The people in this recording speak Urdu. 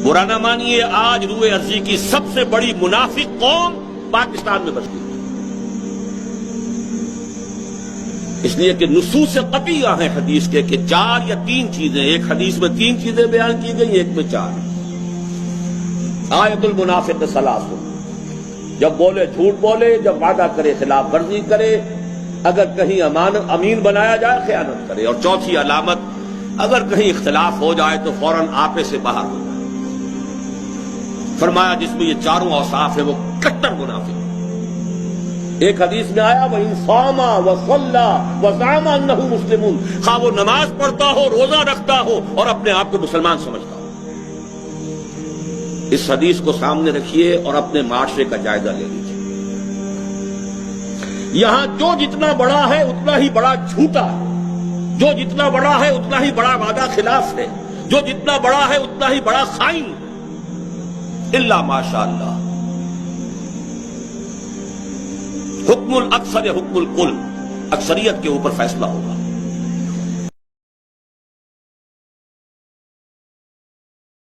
برا نہ مانیے، آج روئے ارضی کی سب سے بڑی منافق قوم پاکستان میں بستی ہے، اس لیے کہ نصوص قطعیہ ہیں حدیث کے کہ 4 یا 3 چیزیں، ایک حدیث میں 3 چیزیں بیان کی گئی، ایک میں 4۔ آیت المنافق ثلاث، جب بولے جھوٹ بولے، جب وعدہ کرے خلاف ورزی کرے، اگر کہیں امین بنایا جائے خیانت کرے، اور چوتھی علامت اگر کہیں اختلاف ہو جائے تو فوراً آپے سے باہر ہو جائے۔ فرمایا جس میں یہ 4 اوصاف ہیں وہ کٹر منافق۔ ایک حدیث میں آیا وَإِنْ صَامَ وَصَلَّى وَزَعَمَ أَنَّهُ مُسْلِمٌ، خواہ وہ نماز پڑھتا ہو، روزہ رکھتا ہو اور اپنے آپ کو مسلمان سمجھتا ہو۔ اس حدیث کو سامنے رکھیے اور اپنے معاشرے کا جائزہ لے لیجیے۔ یہاں جو جتنا بڑا ہے اتنا ہی بڑا جھوٹا ہے، جو جتنا بڑا ہے اتنا ہی بڑا وعدہ خلاف ہے، جو جتنا بڑا ہے اتنا ہی بڑا خائن ہے، الا ماشاء اللہ۔ حکم الاکثر حکم الکل، اکثریت کے اوپر فیصلہ ہوگا۔